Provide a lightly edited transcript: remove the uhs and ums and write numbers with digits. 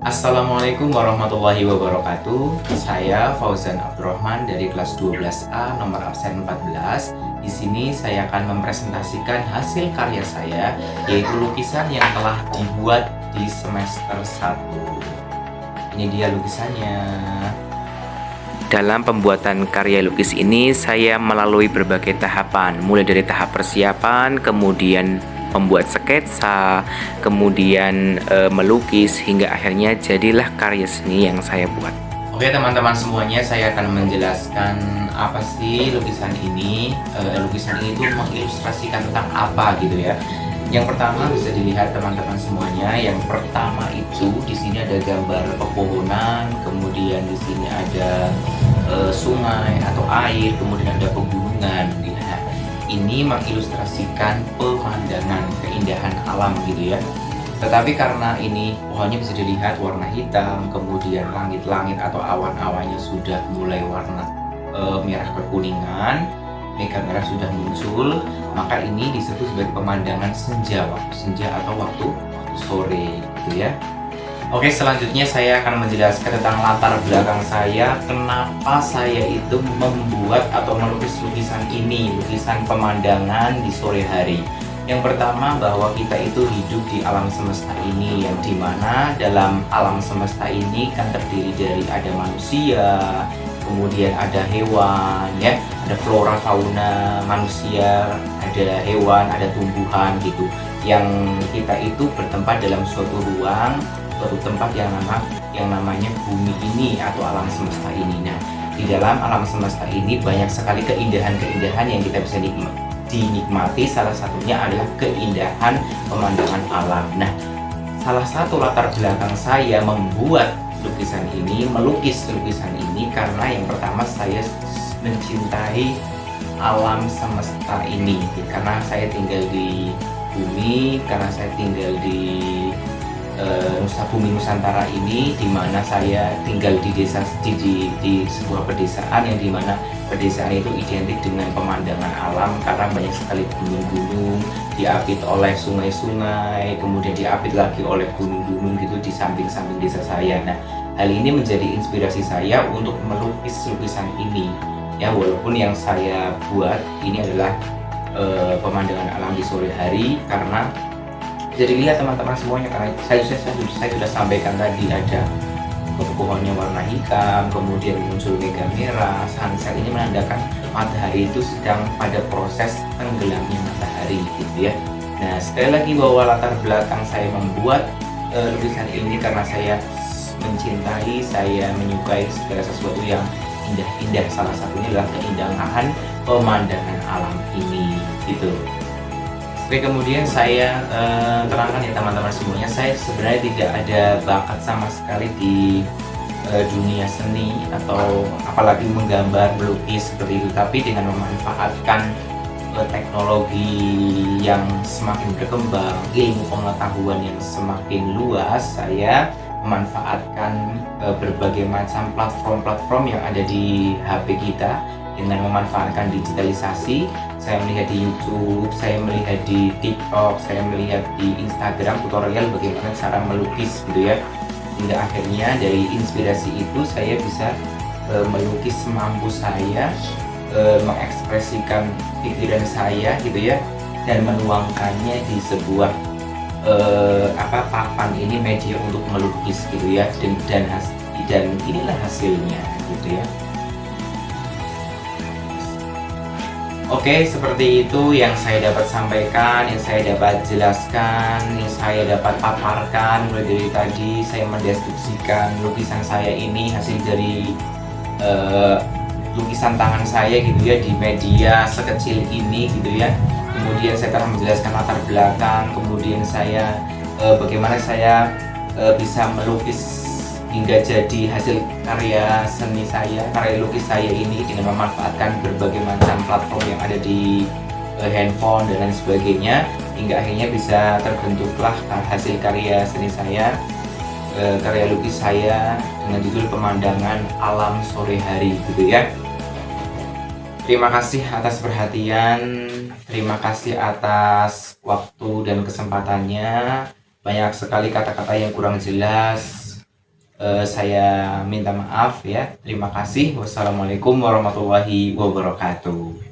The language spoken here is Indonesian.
Assalamualaikum warahmatullahi wabarakatuh. Saya Fauzan Abdurrahman dari kelas 12A nomor absen 14. Di sini saya akan mempresentasikan hasil karya saya, yaitu lukisan yang telah dibuat di semester 1. Ini dia lukisannya. Dalam pembuatan karya lukis ini, saya melalui berbagai tahapan, mulai dari tahap persiapan, kemudian membuat sketsa, kemudian melukis, hingga akhirnya jadilah karya seni yang saya buat. Oke teman-teman semuanya, saya akan menjelaskan apa sih lukisan ini. Lukisan ini tuh mengilustrasikan tentang apa gitu ya. Yang pertama bisa dilihat teman-teman semuanya. Yang pertama itu di sini ada gambar pepohonan, kemudian di sini ada sungai atau air, kemudian ada pegunungan. Nah, ini mengilustrasikan pemandangan keindahan alam gitu ya. Tetapi karena ini pohonnya bisa dilihat warna hitam, kemudian langit-langit atau awan-awannya sudah mulai warna merah kekuningan, mega merah sudah muncul, maka ini disebut sebagai pemandangan senja, waktu senja atau waktu sore gitu ya. Oke, selanjutnya saya akan menjelaskan tentang latar belakang saya, kenapa saya itu membuat atau melukis lukisan ini, lukisan pemandangan di sore hari. Yang pertama, bahwa kita itu hidup di alam semesta ini, yang dimana dalam alam semesta ini kan terdiri dari ada manusia, kemudian ada hewan ya, ada flora fauna manusia, ada hewan, ada tumbuhan gitu, yang kita itu bertempat dalam suatu ruang, suatu tempat yang namanya bumi ini atau alam semesta ini. Nah, di dalam alam semesta ini banyak sekali keindahan-keindahan yang kita bisa dinikmati. Salah satunya adalah keindahan pemandangan alam. Nah, salah satu latar belakang saya membuat lukisan ini, melukis lukisan ini, karena yang pertama saya mencintai alam semesta ini, karena saya tinggal di bumi, karena saya tinggal di bumi Nusantara ini, di mana saya tinggal di desa, di sebuah pedesaan yang dimana pedesaan itu identik dengan pemandangan alam, karena banyak sekali gunung-gunung, diapit oleh sungai-sungai, kemudian diapit lagi oleh gunung-gunung gitu di samping-samping desa saya. Nah, hal ini menjadi inspirasi saya untuk melukis lukisan ini ya, walaupun yang saya buat ini adalah pemandangan alam di sore hari, karena jadi lihat teman-teman semuanya, karena saya sudah sampaikan tadi ada pohonnya warna hitam, kemudian muncul mega merah, sunset ini menandakan matahari itu sedang pada proses tenggelamnya matahari gitu ya. Nah, sekali lagi bahwa latar belakang saya membuat lukisan ini karena saya mencintai, saya menyukai segala sesuatu yang indah-indah. Salah satunya adalah keindahan pemandangan alam ini gitu. Oke, kemudian saya terangkan ya teman-teman semuanya, saya sebenarnya tidak ada bakat sama sekali di dunia seni atau apalagi menggambar, melukis seperti itu. Tapi dengan memanfaatkan teknologi yang semakin berkembang, ilmu pengetahuan yang semakin luas, saya memanfaatkan berbagai macam platform-platform yang ada di HP kita. Dengan memanfaatkan digitalisasi, saya melihat di YouTube, saya melihat di TikTok, saya melihat di Instagram tutorial bagaimana cara melukis gitu ya. Hingga akhirnya dari inspirasi itu saya bisa melukis semampu saya, mengekspresikan pikiran saya gitu ya, dan menuangkannya di sebuah papan ini, media untuk melukis gitu ya, dan inilah hasilnya gitu ya. Oke, seperti itu yang saya dapat sampaikan, yang saya dapat jelaskan, yang saya dapat paparkan. Mulai dari tadi saya mendeskripsikan lukisan saya ini hasil dari lukisan tangan saya gitu ya, di media sekecil ini gitu ya. Kemudian saya telah menjelaskan latar belakang, kemudian saya bagaimana saya bisa melukis hingga jadi hasil karya seni saya, karya lukis saya ini dengan memanfaatkan berbagai macam platform yang ada di handphone dan lain sebagainya, hingga akhirnya bisa terbentuklah hasil karya seni saya, karya lukis saya dengan judul Pemandangan Alam Sore Hari gitu ya. Terima kasih atas perhatian, terima kasih atas waktu dan kesempatannya. Banyak sekali kata-kata yang kurang jelas, Saya minta maaf ya. Terima kasih. Wassalamualaikum warahmatullahi wabarakatuh.